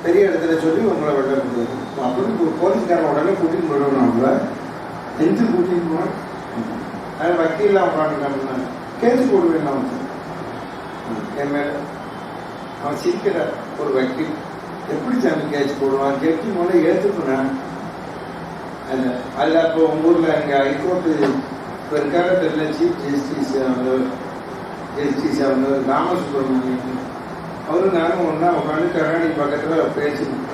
பெரிய இடத்துல சொல்லி உங்களை வெள்ள கொடுக்குது அப்படின்னு போலீஸ்காரன் உடனே கூட்டின்னு போயிடுவோம். அவங்கள எந்த கூட்டின்னு போனோம் அது வக்கீல்லாம் உட்காந்துட்டாங்க. கேஸ் போடுவேன் நான் என் மேல. அவன் சிரிக்கிற ஒரு வக்கீல் எப்படி சாமி கேஸ் போடுவான் கேட்டு போல ஏற்றுக்குனேன். அதில் அப்போ உங்கள் ஊரில் எங்கள் ஹைகோர்ட்டு இப்போ இருக்காக தெரியல சீஃப் ஜஸ்டிஸ் அவங்க ராமசுப்ரமணியன் அவரும் நானும் ஒன்றா உட்காந்து கண்ணாடி பக்கத்தில் பேசணும்.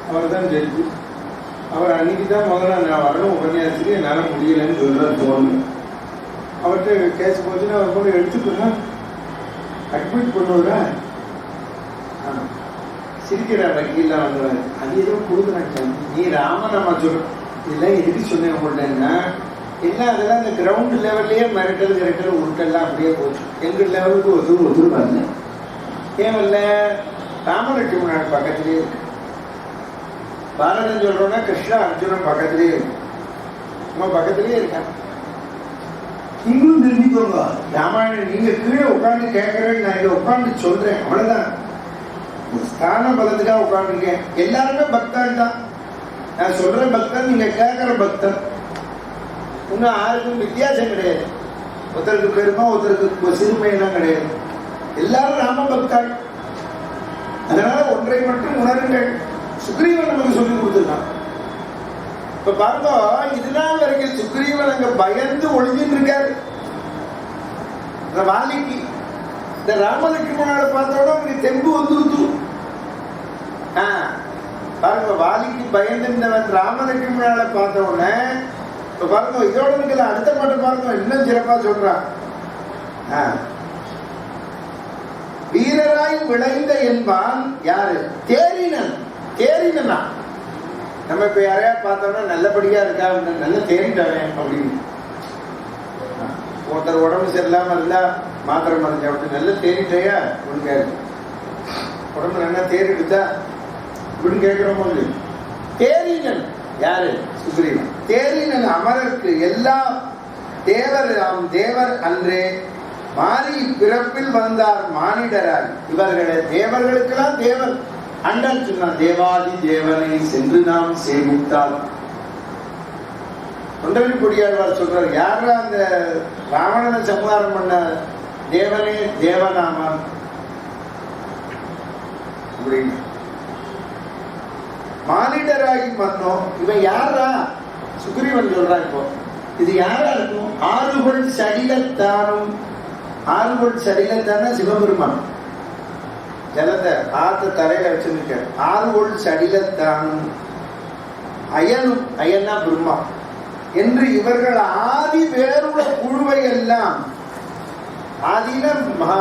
அவர் தான் ஜட்ஜி. அவர் அன்னைக்கு தான் முதல்ல நான் வரணும் உபன்யாசத்துக்கு என்னால் முடியலைன்னு சொல்கிறார் தோணும். அவர்கிட்ட கேஸ் போச்சுன்னா அவர் கூட எடுத்துக்கணும் அட்மிட் பண்ணுவதா சிரிக்கிற வக்கீல்லாம் வந்துடுவார். அது எதுவும் கொடுக்குறாங்க நீ ராமநாமா சொல்ற இதெல்லாம் எதுக்கு சொன்னேன் உங்கள்கிட்டன்னா எல்லாம் அதெல்லாம் இந்த கிரவுண்ட் லெவல்லையே மிரட்டல் கிரட்டல் உருட்டெல்லாம் அப்படியே போச்சு. எங்கள் லெவலுக்கு ஒருத்தர் வரல. ஏன் வரல? ராமலட்சுமணன் பக்கத்துலேயே இருக்கு. பாரதம் சொல்றோம்னா கிருஷ்ணா அர்ஜுனன் பக்கத்திலேயே இருக்கு. நம்ம பக்கத்திலேயே இருக்காங்க. நீங்களும் தெரிஞ்சுக்கோங்க ராமாயணன். நீங்க கீழே உட்காந்து கேட்கறேன்னு நான் இங்க உட்காந்து சொல்றேன் அவ்வளவுதான். ஸ்தான பலத்துக்காக உட்காந்துருக்கேன். எல்லாருமே பக்தன் தான். நான் சொல்ற பக்தன் நீங்க கேட்கிற பக்தன். இன்னும் யாருக்கும் வித்தியாசம் கிடையாது. ஒருத்தருக்கு பெருமை ஒருத்தருக்கு சிறுமை எல்லாம் கிடையாது. எல்லாரும் ராம பக்தன். அதனால ஒன்றை மட்டும் உணருங்கள். சுக்ரீவன் நமக்கு சொல்லி கொடுத்துருக்கான். இப்ப பாருங்க இதுதான் வரைக்கும் சுக்ரீவன் அங்க பயந்து ஒளிஞ்சிட்டு இருக்காரு. வாலிக்கு இந்த ராமலட்சுமணனை பார்த்தோட அவனுக்கு தெம்பு வந்துருது. பாருங்க வாலிக்கு பயந்துருந்தவன் ராமலட்சுமணனை பார்த்த உடனே இப்ப பாருங்க இதோட இருக்கிற அடுத்த பாட்டு பாருங்க இன்னும் சிறப்பா சொல்றான். வீரராய் விளைந்த என்பான் யாரு? தேரினன். தேரினா நம்ம இப்ப யாரையா பார்த்தோம்னா நல்லபடியா இருக்கா நல்ல தேறிட்டவன் அப்படின்னு. ஒருத்தர் உடம்பு சரியில்லாம இருந்தா மாத்திரை மருந்து சாப்பிட்டு நல்ல தேறிட்டையா அப்படின்னு கேட்கு. உடம்பு நல்லா தேறிடுதா அப்படின்னு கேட்கிறோமோ இல்லையா? தேரினன் யாரு? சுக்ரீவன். தேரினன் அமரருக்கு எல்லாம் தேவர் தேவர் அன்றே மாறி பிறப்பில் வந்தார் மானிடரால் இவர்களே தேவர்களுக்கெல்லாம் தேவர் அண்டன் சொன்னான். தேவாதி தேவனை சென்று நாம் சேமித்தால் தொண்டரி பொடியாழ்வார் சொல்றார். யாரா அந்த ராவணனை சம்ஹாரம் பண்ண தேவனே தேவனாமான் அப்படின்னு மானிடராகி வந்தோம். இவன் யாரா? சுக்ரீவன் சொல்றான். இப்போ இது யாரா இருக்கும்? ஆறுகொள் சடிலத்தானும். ஆறுகொள் சடிலத்தான சிவபெருமான் ஜலத்தை ஆத்த தரையில வச்சிருக்க. ஆறுகொள் சடிலத்தானும் அயனும் அயன்னா பிரம்மா என்று இவர்கள் ஆதி வேறுள்ள குழுவை எல்லாம் ஆதின மகா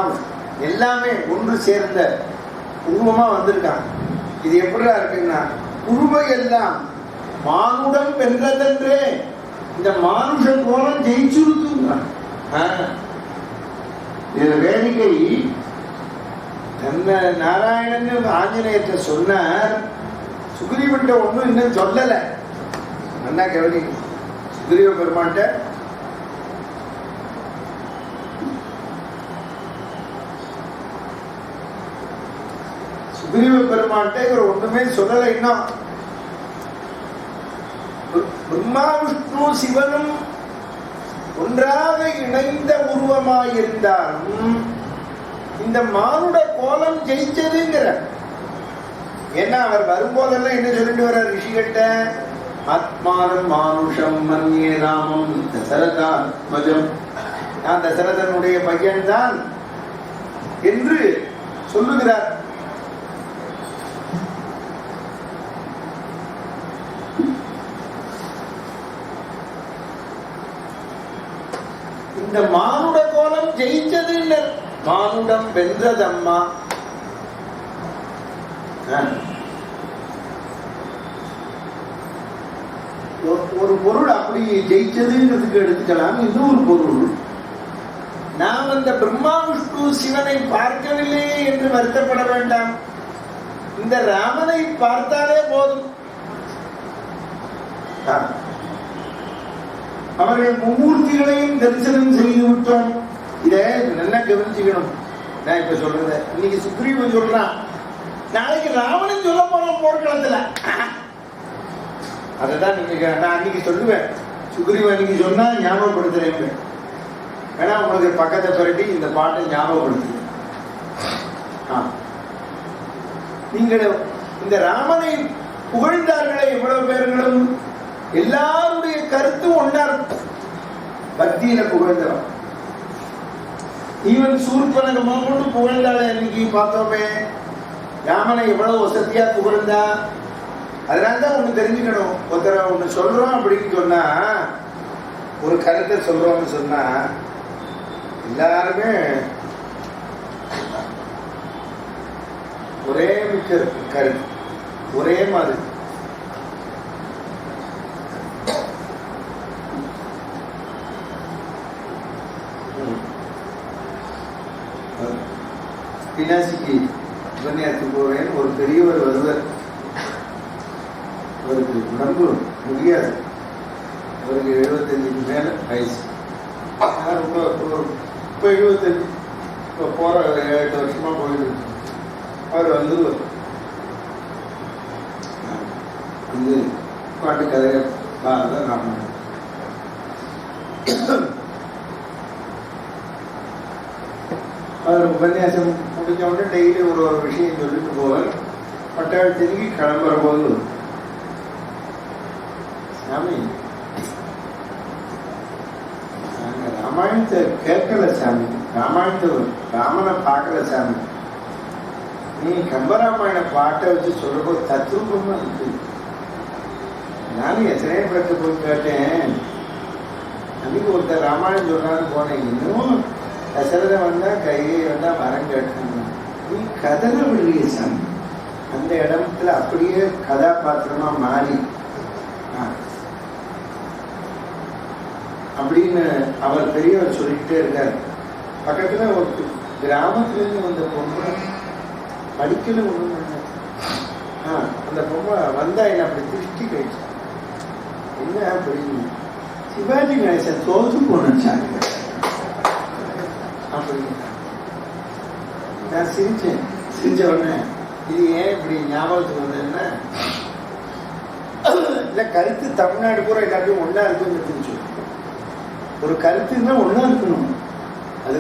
எல்லாமே ஒன்று சேர்ந்த உருவமா வந்திருக்காங்க. இது எப்படிதான் இருக்குன்னா குழுவை எல்லாம் மானுடம் வென்றதென்றே இந்த மானுஷ கோலம் ஜெயிச்சுருத்துங்க. வேடிக்கை தன்னை நாராயணன் ஆஞ்சநேயத்தை சொன்னார். சுக்ரீவன்ட்ட ஒன்றும் இன்னும் சொல்லலை. நல்லா கவனிக்க. சுக்ரீவ பெருமான்ட்ட சுக்ரீவ பெருமான்ட்ட இவர் ஒண்ணுமே சொல்லலை. இன்னும் பிரம்மா விஷ்ணு சிவனும் ஒன்றாக இணைந்த உருவமாயிருந்தாலும் இந்த மானுட கோலம் ஜெயிச்சதுங்கிற. ஏன்னா அவர் வரும்போதெல்லாம் என்ன சொல்லிட்டு வர்ற ரிஷிகிட்ட? ஆத்மானம் மானுஷம் மன்யே ராமம் தசரதாத்மஜம். நான் தசரதனுடைய பையன் தான் என்று சொல்லுகிறார். இந்த மானுட கோலம் ஜெயிச்சது இல்லை. மானுடம் வென்றதம்மா. ஒரு பொருள் அப்படி ஜெயிச்சதுங்கிறதுக்கு எடுத்துக்கலாம். இன்னொரு பொருள், நாம் அந்த பிரம்மா விஷ்ணு சிவனை பார்க்கவில்லை என்று வருத்தப்பட வேண்டாம். இந்த ராமனை பார்த்தாலே போதும். அவர்கள் மும்மூர்த்திகளையும் தரிசனம் செய்து விட்டோம். இதை நல்லா கவனிச்சுக்கணும். நான் இப்ப சொல்றத இன்னைக்கு சுக்ரீவன் சொல்றான், நாளைக்கு ராவணன் சொல்ல போறோம். போர்க்களத்துல. அதைதான் நீங்க நான் அன்னைக்கு சொல்லுவேன். சுக்ரீவன் அன்னைக்கு சொன்னா ஞாபகப்படுத்துறேன். வேணா உங்களுக்கு பக்கத்தை பரட்டி இந்த பாட்டை ஞாபகப்படுத்து. நீங்கள் இந்த ராமனை புகழ்ந்தார்களே எவ்வளவு பேர்களும், எல்லாருடைய கருத்தும் ஒன்னா பக்தியில புகழ்ந்தவன். ஈவன் சூர்பனகமா கொண்டு புகழ்ந்தாளே அன்னைக்கு பார்த்தோமே, ராமனை எவ்வளவு வசதியா புகழ்ந்தா. அதனால்தான் ஒண்ணு தெரிஞ்சுக்கணும். ஒருத்தர ஒண்ணு சொல்றோம் அப்படின்னு சொன்னா, ஒரு கருத்தை சொல்றோம்னு சொன்னா எல்லாருமே ஒரே மிக்க கருத்து, ஒரே மாதிரி. பினாசிக்கு உபன்யாசத்துக்கு போவேன். ஒரு பெரியவர் வருவர். அவருக்கு உடம்பு முடியாது. அவருக்கு 75க்கு மேல வயசு. ரொம்ப இப்போ 75, இப்போ போற 8 வருஷமா போயிட்டு அவர் வந்துருவார். வந்து பாட்டு கதையை தான் நாம் அவர் உபன்யாசம் முடிஞ்ச உடனே டெய்லி ஒரு விஷயம் சொல்லிட்டு போவார். பட்டாளத்திற்கு கிளம்புற போது, சாமி நாங்க ராமாயணத்தை கேட்கல சாமி, ராமாயணத்தை ராமனை பார்க்கல சாமி, நீ கம்பராமாயண பாட்டை வச்சு சொல்றபோது தத்ரூபமா இருக்கு. நானும் எத்தனையோ பேர்த்து போய் கேட்டேன். அன்னைக்கு ஒருத்தர் ராமாயணம் சொல்றான்னு போனேன். இன்னும் தசரதை வந்தா கையை வந்தா மரம் கேட்டாங்க. நீ கதனை விடுறிய சாமி, அந்த இடத்துல அப்படியே கதாபாத்திரமா மாறி அப்படின்னு அவர் பெரியவர் சொல்லிக்கிட்டே இருக்காரு. பக்கத்துல ஒரு கிராமத்துல இருந்து வந்த பொண்ணு படிக்கல ஒண்ணு. அந்த பொம்மை வந்தா என்ன அப்படி திருஷ்டி கழிச்சு. என்ன அப்படின்னு, சிவாஜி கணேசன் தோத்து போனாங்க அப்படின்னு நான் சிரிச்சேன். சிரிச்ச உடனே இது ஏன் இப்படி ஞாபகத்துக்கு வந்ததுன்னா, இல்ல கருத்து தமிழ்நாடு பூரா எல்லாத்தையும் ஒன்னா இருக்குன்னு தெரிஞ்சு. ஒரு கருத்துன்னா ஒன்னா இருக்கணும். அது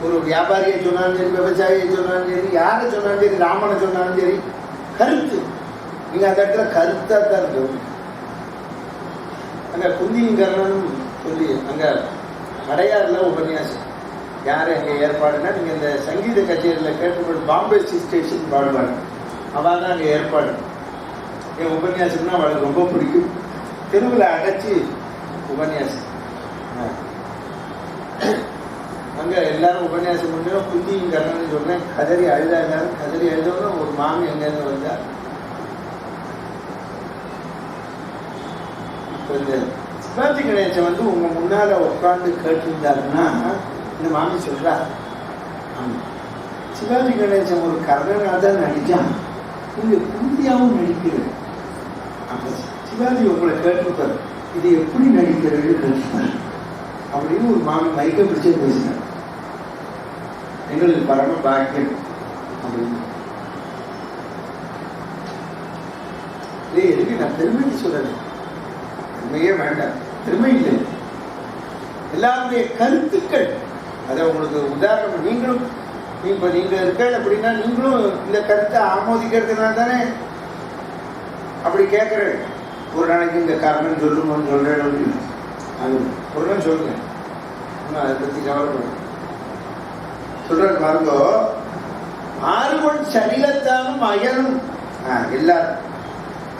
ஒரு வியாபாரியை சொன்னாலும் சரி, விவசாயியை சொன்னாலும் சரி, யாரை சொன்னாலும் சரி, ராமனை சொன்னாலும் சரி, கருத்து. நீங்க அந்த இடத்துல கருத்தா தான் இருக்கும். அங்க குந்தியும் கர்ணனும் சொல்லி அங்க அடையாறுல உபன்யாசம். யாரு எங்க ஏற்பாடுன்னா, நீங்க இந்த சங்கீத கச்சேரியில் கேட்டு பாம்பே ஸ்டேஷன் பாடுவாங்க. அவள் தான் அங்கே ஏற்பாடு. என் உபன்யாசம்னா அவளுக்கு ரொம்ப பிடிக்கும். தெருவில் அடைச்சி உபன்யாசம். அங்கே எல்லாரும் உபன்யாசம் பண்ணோம். குந்தியும் கர்ணன்னு சொல்றேன். கதறி அழுதா. எல்லாரும் கதறி அழுதோன்னு ஒரு மாமி எங்கேருந்து வந்தா. இப்போ இந்த சிவாஜி கணேசன் வந்து உங்க முன்னால உட்காந்து கேட்டிருந்தாருன்னா, இந்த மாமி சொல்றா, சிவாஜி கணேசன் ஒரு கர்ணனா தான் நடிச்சான், நீங்க குந்தியாவும் நடிக்கிறது. அப்ப சிவாஜி உங்களை கேட்டிருப்பாரு, இது எப்படி நடிக்கிறது கேட்டுப்பாரு அப்படின்னு ஒரு மாமி மைக்க பிடிச்சே பேசினார். எங்களுக்கு பரம பாக்கியம் அப்படின்னு. எதுக்கு நான் பெருமைக்கு சொல்லலை, பெருமையே வேண்டாம், பெருமை இல்லை. எல்லாருடைய கருத்துக்கள். அதை உங்களுக்கு உதாரணம், நீங்களும் இப்ப நீங்க இருக்க அப்படின்னா நீங்களும் இந்த கருத்தை ஆமோதிக்கிறதுனால தானே அப்படி கேட்கிறேன். ஒரு நாளைக்கு இந்த காரணம் சொல்லுங்கன்னு சொல்றேன் அப்படின்னு அது ஒரு நாள் சொல்லுங்க. அதை பத்தி கவலைப்படும் சொல்ற பாருங்கோ. ஆறுகொள் சனிலத்தானும் அயனும் எல்லாரும்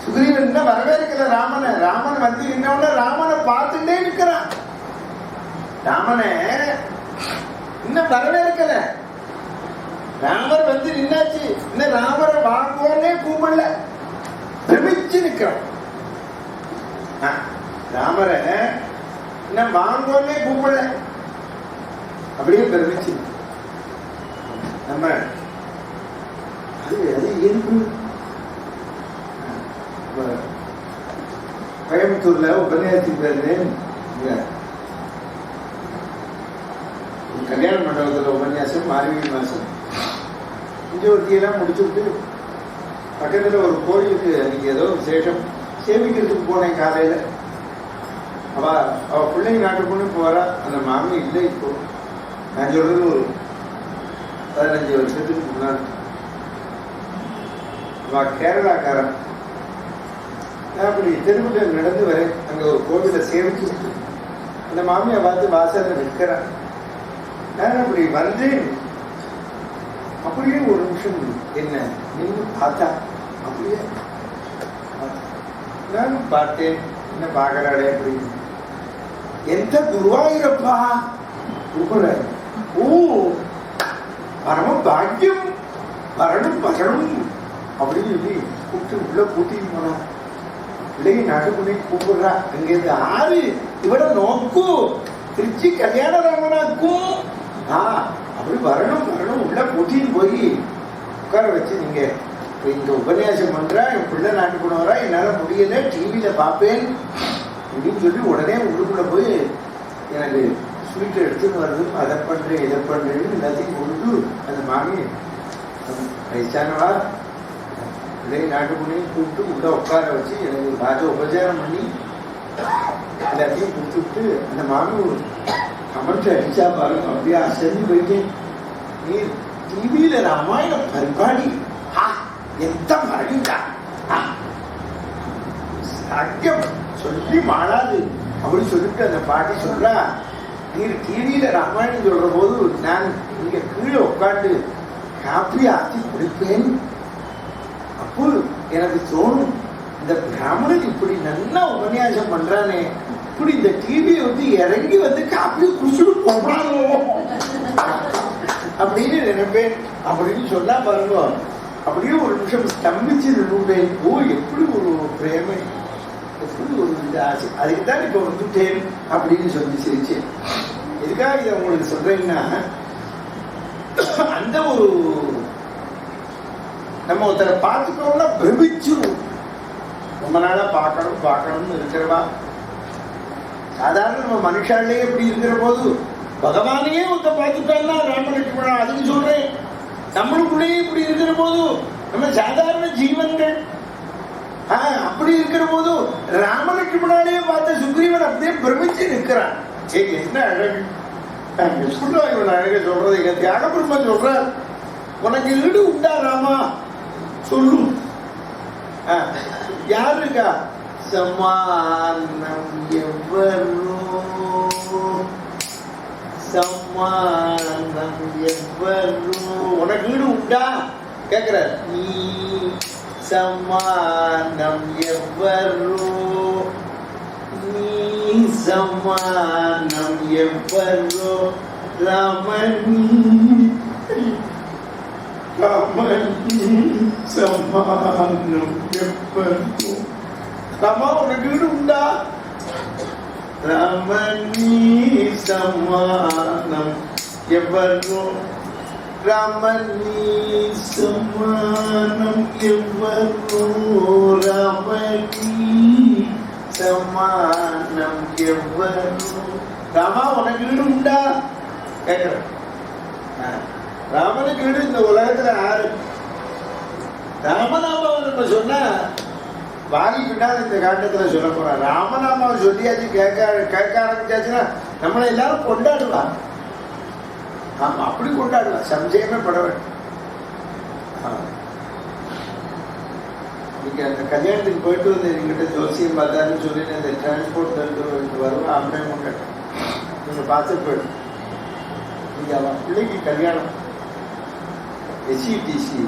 சுக்ரீவன் தான் வரவேற்கல ராமனை. ராமன் வந்து இன்னொன்னு ராமனை பார்த்துட்டே இருக்கிறான். ராமனை இன்னும் வரவேற்கல. ராமர் வந்து நின்னாச்சு. இன்னும் ராமரை வாங்குவோன்னே கூப்பிடல, பிரமிச்சு நிற்கிறான். ராமரை இன்னும் வாங்குவோன்னே கூப்பிடல, அப்படியே பிரமிச்சு. நம்ம அது அது இயல்பு. கோயம்புத்தூர்ல உபன்யாசத்துக்கு பேரு கல்யாண மண்டபத்தில் உபன்யாசம் மார்கழி மாசம். இங்கே ஒருத்தியெல்லாம் முடிச்சுட்டு பக்கத்தில் ஒரு கோயிலுக்கு அன்னைக்கு ஏதோ விசேஷம் சேவிக்கிறதுக்கு போனேன் காலையில். அவள் பிள்ளைங்க நாட்டு பொண்ணு போகிறா. அந்த மாமி இல்லை. இப்போ நான் சொல்கிறது ஒரு 15 வருஷத்துக்கு முன்னாடி. அவள் கேரளாக்காரன். நான் அப்படி தெருவில் நடந்து வரேன். அங்கே ஒரு கோவிலை சேவிச்சு அந்த மாமியை பார்த்து வாசலில் நிற்கிறேன். நான் அப்படி வந்தேன். அப்படியே ஒரு நிமிஷம் என்ன நின்று பார்த்தா. அப்படியே நானும் பார்த்தேன். என்ன பார்க்கறாடே அப்படின்னு. எந்த குருவாயூரப்பா கூப்பிடுற. ஓ பரம பாக்கியம் வரணும் வரணும் அப்படின்னு சொல்லி கூப்பிட்டு உள்ள கூட்டிட்டு போனா. பிள்ளைங்க நாட்டுக்குள்ளே கூப்பிடுறா. அங்கேருந்து ஆறு இவட நோக்கு திருச்சி கல்யாண ராமனாக்கும். அப்படி வரணும் வரணும் உள்ள கூட்டின்னு போய் உட்கார வச்சு நீங்க இங்க உபன்யாசம் பண்றா, என் பிள்ளை நாட்டுக்கு போனவரா, என்னால முடியல, டிவியில பார்ப்பேன் அப்படின்னு சொல்லி உடனே உள்ளுக்குள்ள போய் எனக்கு ஸ்வீட்டை எடுத்துன்னு வருது. அதை பண்றேன் இதை பண்றேன்னு எல்லாத்தையும் கொடுத்து அந்த மாமி வயசானவா பிள்ளை நாட்டுக்குள்ளேயும் கூப்பிட்டு உள்ள உட்கார வச்சு எனக்கு ராஜ உபச்சாரம் பண்ணி எல்லாத்தையும் கொடுத்துட்டு அந்த மாமி கமெண்ட் அடிச்சா பாருங்க. அப்படியே அசைஞ்சு போயிட்டேன். நீ டிவியில ராமாயண பரிபாடி எந்த மறைந்தா சாக்கியம் சொல்லி மாறாது அப்படின்னு சொல்லிட்டு அந்த பாட்டி சொல்றா. நீர் டிவியில ராமாயணம் சொல்ற போது நான் இங்க கீழே உட்காந்து காப்பி ஆத்தி குடிப்பேன். அப்போ எனக்கு தோணும், இந்த பிராமணன் இப்படி நல்லா உபன்யாசம் பண்றானே, இப்படி இந்த டிவியை வந்து இறங்கி வந்து காப்பியை குடிச்சுட்டு போறானோ அப்படின்னு நினைப்பேன் அப்படின்னு சொன்னா பாருங்க. அப்படியே ஒரு நிமிஷம் ஸ்தம்பிச்சு நின்றுட்டேன். ஓ எப்படி ஒரு பிரேமை, எப்படி ஒரு இந்த ஆசை, அதுக்கு தான் இப்ப வந்துட்டேன் அப்படின்னு சொல்லி சிரிச்சேன். எதுக்காக இதை உங்களுக்கு சொல்றேன்னா, அந்த ஒரு நம்ம ஒருத்தரை பார்த்துட்டோம்னா பிரமிச்சிரும். ரொம்ப நாளா பார்க்கணும் பார்க்கணும்னு இருக்கிறவா. சாதாரண நம்ம மனுஷாலே எப்படி இருக்கிற போது பகவானையே ஒருத்த பார்த்துட்டோம்னா ராமலட்சுமணா, அதுக்கு சொல்றேன். நம்மளுக்குள்ளேயே இப்படி இருக்கிற போது நம்ம சாதாரண ஜீவன்கள் அப்படி இருக்கிற போது ராமலட்சுமணாலே பார்த்த சுக்ரீவன் அப்படியே பிரமிச்சு நிற்கிறான். என்ன அழகு! இவன் அழக சொல்றது எங்க தியாக பிரம்மன் சொல்றார். உனக்கு ஈடு உண்டா ராமா சொல்லு. யாரு இருக்கா? சமானம் எவ்வளோ சமானம் எவ்வளோ உனக்கு ஈடு உண்டா கேக்குற. நீ சமானம் எவ்வளோ நீ சமானம் எவ்வளோ ரமணி ரமணி சமானம் எவ்வளோ. ரமா உனக்கு ஈடு உண்டா? ரமணி சமானம் எவ்வளோ ரமணி சமானம் எவ்வளோ ரமணி சமானம் எவ்வளோ. ராமா உனக்கு ஈடு உண்டா கேட்கிற. ராமனுக்கு ஈடு இந்த உலகத்துல யாரு? ராமநாமாவை நம்ம சொன்னா வாங்கி பின்னால் இந்த காண்டத்துல சொல்ல போறான். ராமநாமாவை சொல்லியாச்சு கேட்க ஆரம்பிச்சாச்சுன்னா நம்மளை எல்லாரும் கொண்டாடுவா. ஆமா அப்படி கொண்டாடுவா, சம்சயமே பட வேண்டும். நீங்க அந்த கல்யாணத்துக்கு போயிட்டு வந்து எங்கிட்ட ஜோசியம் பார்த்தாருன்னு சொல்லி இந்த டிரான்ஸ்போர்ட் தண்டு வருவா. அப்படியே கொண்டாடு நீங்க பார்த்து போயிடும். நீங்க அவன் பிள்ளைக்கு கல்யாணம் எஸ்சிடிசி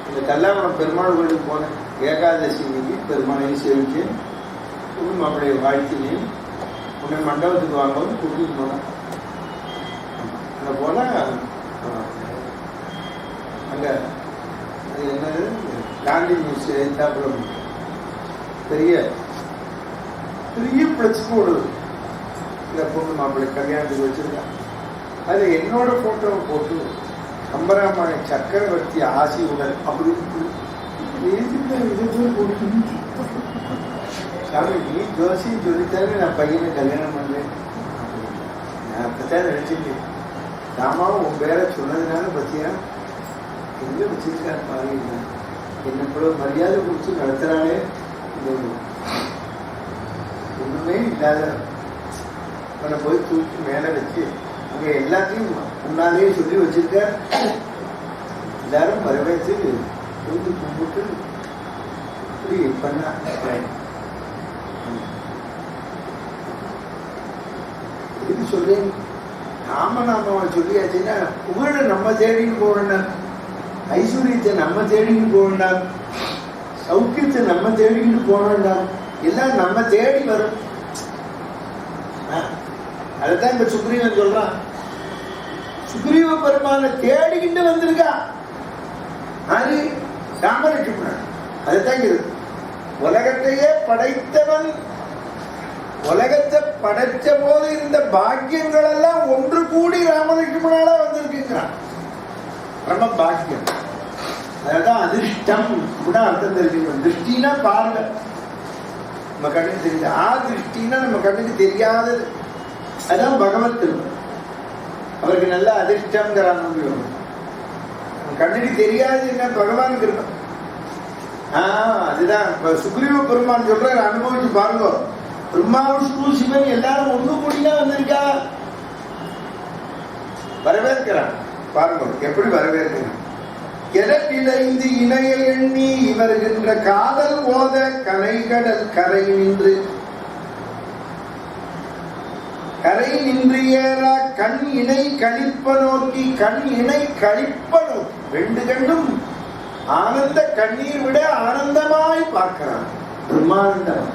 இந்த கல்லாமணம் பெருமாள் கோயிலுக்கு போனேன். ஏகாதசி இன்னைக்கு பெருமாளையும் சேவிச்சு இன்னும் அப்படியே வாழ்க்கையிலையும் உன்னை மண்டபத்துக்கு வாங்கவும் கூட்டிட்டு போனேன். அங்கே போனால் அங்கே அது என்னது காந்தி நியூஸ் எத்தாப்புறம் பெரிய பெரிய பிளக்ஸ் போர்டு இந்த பொண்ணு மாப்பிள்ளை கல்யாணத்துக்கு வச்சிருக்கான். அது என்னோட போட்டோவை போட்டு கம்பராமாயண சக்கரவர்த்தி ஆசி உடல் அப்படி நீ ஜோசியும் சொல்லித்தாரு நான் பையனை கல்யாணம் பண்றேன். நான் அப்பதான் நினைச்சிருக்கேன். ராமாவும் உன் பேரை சொன்னதுனால பத்தியா எங்க வச்சிருக்காரு பாரு, என்ன கூட மரியாதை கொடுத்து நடத்துறானே, ஒண்ணுமே இல்லாத அவனை போய் தூக்கி மேல வச்சு அங்க எல்லாத்தையும் முன்னாலேயே சொல்லி வச்சிருக்க. எல்லாரும் வரவேற்று வந்து கும்பிட்டு இப்படி பண்ண எதுக்கு சொல்றேன், நாம சொல்லியாச்சுன்னா புகழ நம்ம தேடின்னு போக வேண்டாம், ஐஸ்வர்யத்தை நம்ம தேடின்னு போக வேண்டாம், சௌக்கியத்தை நம்ம தேடிக்கிட்டு போக வேண்டாம், எல்லாம் நம்ம தேடி வரும். அதைத்தான் இப்ப சுக்ரீவன் சொல்றான். சுக்ரீவ பெருமான தேடிக்கிட்டு வந்திருக்கா அது ராமலட்சுமணன். அதைத்தான் உலகத்தையே படைத்தவன், உலகத்தை படைச்ச போது இருந்த பாக்கியங்கள் எல்லாம் ஒன்று கூடி ராமலட்சுமணால வந்திருக்குங்கிறான். ரொம்ப பாக்கியம், அதான் அதிர்ஷ்டம் கூட அர்த்தம் தெரிஞ்சுக்கணும். திருஷ்டினா பார்வை, நம்ம கண்ணுக்கு தெரியுது. திருஷ்டினா நம்ம கண்ணுக்கு தெரியாதது, அதான் பகவத் திருமணம். அவருக்கு நல்ல அதிர்ஷ்டம்ங்கிறான். கண்ணுக்கு தெரியாது என்ன பகவான் கிருபை. அதுதான் சுக்ரீவ பெருமான் சொல்ற, அனுபவிச்சு பாருங்க. பிரம்மா விஷ்ணு சிவன் எல்லாரும் ஒண்ணு கூடிதான் வந்திருக்கா, வரவேற்கிறான். பாருங்க எப்படி வரவேற்கிறான். எதற்கிடைந்து இணைய எண்ணி வருகின்ற காதல் ஓத கலைகடல் கரை நின்று ஏறா கண் இணை கழிப்ப நோக்கி, கண் இணை கழிப்ப நோக்கி, ரெண்டு கண்ணும் ஆனந்த கண்ணீர் விட ஆனந்தமாய் பார்க்கிறான். பிரம்மானந்தம்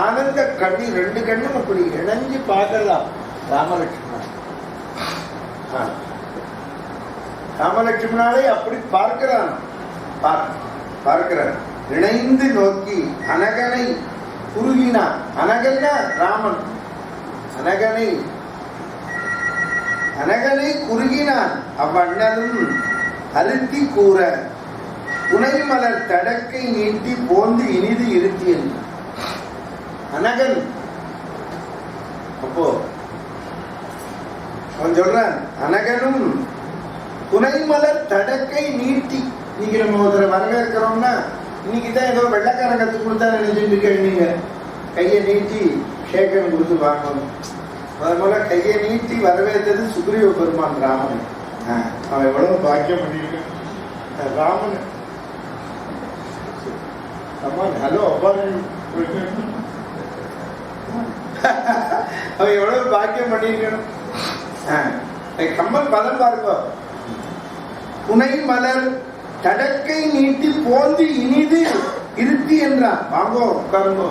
ஆனந்த கண்ணீர், ரெண்டு கண்ணும் அப்படி இணைஞ்சு பார்க்கலாம். ராமலட்சுமணன் ராமலட்சுமணாலே அப்படி பார்க்கிறான். பார்க்கிறான் இணைந்து நோக்கி அனகனை குறுகினான். அனகன்னா ராமன். அனகனை குறுகினான். அவ்வண்ணனும் அழுத்தி கூற புனைமலர் தடக்கை நீட்டி போந்து இனிது இருத்தி என்றான். அனகன் அப்போ அவன் சொல்றான், அனகனும் புனைமலர் தடக்கை நீட்டி. இன்னைக்கு நம்ம ஒருத்தரை வரவேற்கிறோம்னா, இன்னைக்குதான் ஏதோ வெள்ளக்காரன் கத்து கொடுத்தா நினைச்சுட்டு இருக்கேன். நீங்க கையை நீட்டி சேகன் கொடுத்து வாங்கணும். அதனால கையை நீட்டி வரவேற்றது சுக்ரீவ பெருமான் ராமன். அவன் எவ்வளவு பாக்கியம் பண்ணிருக்க ராமன். ஹலோ அப்பா, அவன் எவ்வளவு பாக்கியம் பண்ணிருக்கணும். கம்பன் பதம் பாருங்க. புனை மலர் தடக்கை நீட்டி போந்து இனிது இருத்தி என்றான். வாங்கோ உட்காருங்கோ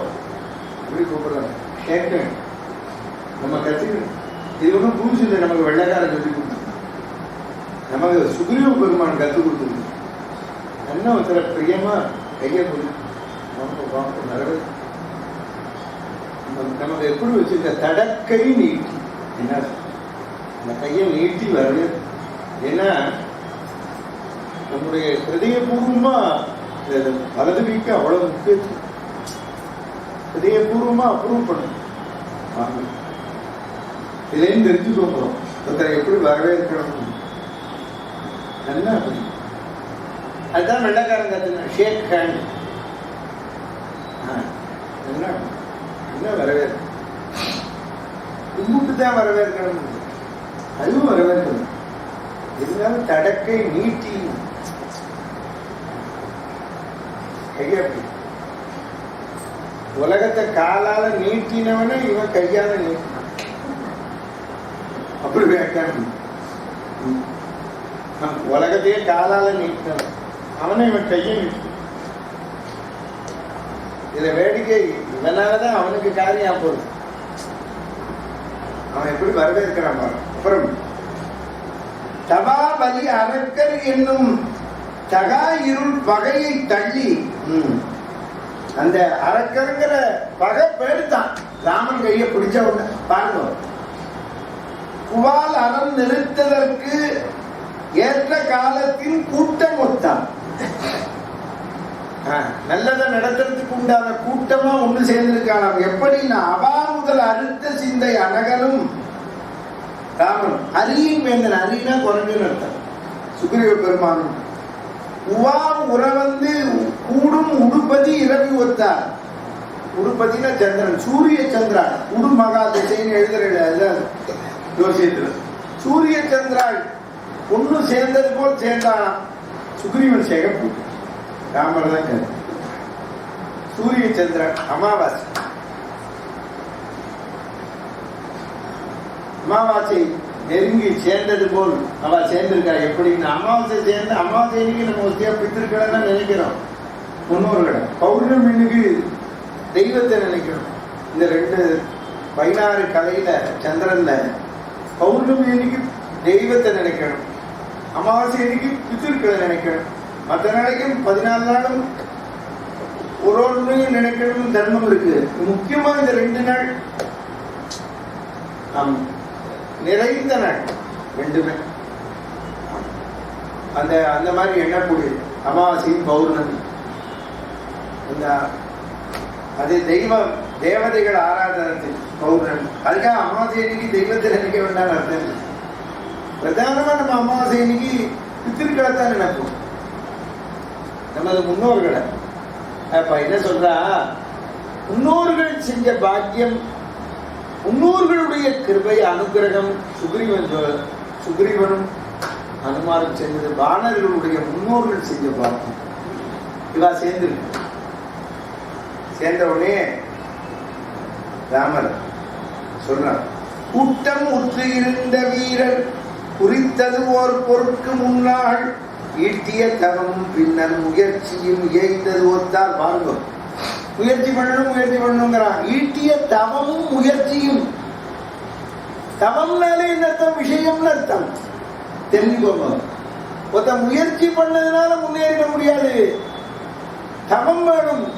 அப்படி கூப்பிடுறாங்க. கேட்க நம்ம கத்துக்கணும். இது ஒன்றும் புதுசு இல்லை, நமக்கு வெள்ளைக்காரன் கற்றுக் கொடுத்து, நமக்கு சுக்ரீவ பெருமான் கற்றுக் கொடுத்துருக்கு. என்ன ஒருத்தர பிரியமா கையை கொடுத்து நிறைவே நமக்கு எப்படி வச்சிருக்க தடக்கை நீட்டி. என்ன அந்த கையை நீட்டி வருது. ஏன்னா நம்முடைய ஹிருதயபூர்வமா வலது வீக்கு அவ்வளவு முக்கியத்துவம். ஹிருதயபூர்வமா அப்ரூவ் பண்ணும். இதையும் தெரிஞ்சுக்க போறோம். ஒருத்தரை எப்படி வரவேற்கணும் நல்லா. அதுதான் வெள்ளக்காரன் கத்துனா ஷேக் ஹேண்ட். என்ன வரவேற்க கும்பிட்டு தான் வரவேற்கணும். அதுவும் வரவேற்கணும். இருந்தாலும் தடக்கை நீட்டி கையப்படி. உலகத்தை காலால நீட்டினவன இவன் கையால நீட்டினான். அப்படி வேண்டாம். உலகத்தையே காலால நீட்டினவன் அவனை இவன் கையை நீட்டி. இதுல வேடிக்கை, இவனாலதான் அவனுக்கு காரியம் போகுது. அவன் எப்படி வரவேற்கிறான் பாரு. அப்புறம் தபாபலி அரக்கர் என்னும் தகா இருள் பகையை தள்ளி, அந்த அரக்கருங்கிற பகை பேடுத்தான். ராமன் கையை பிடிச்ச உடனே பாருங்க, குவால் அறம் நிறுத்ததற்கு ஏற்ற காலத்தின் கூட்டம் ஒத்தான். நல்லதை நடத்துறதுக்கு உண்டான கூட்டமா ஒன்று சேர்ந்திருக்கான். எப்படின்னா அவா முதல் அறுத்த சிந்தை அனகனும் ராமன். அரியின் வேந்தன், அரினா குறைஞ்சுன்னு அர்த்தம். சுக்ரீவ பெருமானும் உவா உறவந்து கூடும் உடுபதி இரவி ஒத்தார். உடுபதினா சந்திரன், சூரிய சந்திரன். உடு மகா திசைன்னு எழுதுற ஜோசியத்தில் சூரிய சந்திராள் ஒண்ணு சேர்ந்தது போல் சேர்ந்தானாம். சுக்ரீவன் சிகப்பு, ராமர் தான் கரு. சூரிய சந்திரன் அமாவாசை, அமாவாசை நெருங்கி சேர்ந்தது போல் அவ சேர்ந்திருக்கா. எப்படின்னு அமாவாசை சேர்ந்து அமாவாசை இன்னைக்கு நம்ம ஒத்தியா பித்திருக்களை நினைக்கிறோம், முன்னோர்களை. பௌர்ணமி இன்னைக்கு தெய்வத்தை நினைக்கிறோம். இந்த 2 கலையில சந்திரன்ல பௌர்ணமி இன்னைக்கு தெய்வத்தை நினைக்கணும், அமாவாசை இன்னைக்கு பித்திருக்களை நினைக்கணும். மற்ற நாளைக்கும் 14 நாளும் ஒரு நினைக்கணும் தர்மம் இருக்கு. முக்கியமா இந்த 2 நாள் நிறைந்த நாள், 2மே அந்த மாதிரி எண்ணக்கூடியது. அமாவாசையும் பௌர்ணமி அது தேவதைகள் ஆராதனத்தில் பௌர்ணமி. அதுக்காக அமாவாசை அன்னைக்கு தெய்வத்தை நினைக்க வேண்டாம் அர்த்தம் இல்லை. பிரதானமா நம்ம அமாவாசை அன்னைக்கு பித்திருக்களை தான் நினைப்போம், நமது முன்னோர்களை. அப்ப என்ன சொல்றா, முன்னோர்கள் செஞ்ச பாக்கியம், முன்னோர்களுடைய கிருபை அனுகிரகம் சுக்ரீவனும் அனுமாரும் செஞ்சது. வானர்களுடைய முன்னோர்கள் செஞ்ச பாக்கியம் இவா சேர்ந்த உடனே ராமர் சொல்றார், கூட்டம் உற்று இருந்த வீரர் குறித்தது ஓர் பொருட்கு முன்னாள் ஈட்டிய தவமும் பின்னர் முயற்சியும் இயைந்தது ஒத்தால். பாருங்க, முயற்சி பண்ணணுங்கிறான். ஈட்டிய தவமும் முயற்சியும். தவம்னாலே என்ன அர்த்தம்? விஷயம்னு அர்த்தம். தெரிஞ்சுக்கோங்க. ஒருத்த முயற்சி பண்ணதுனால முன்னேறிட முடியாது, தவம் வேணும்.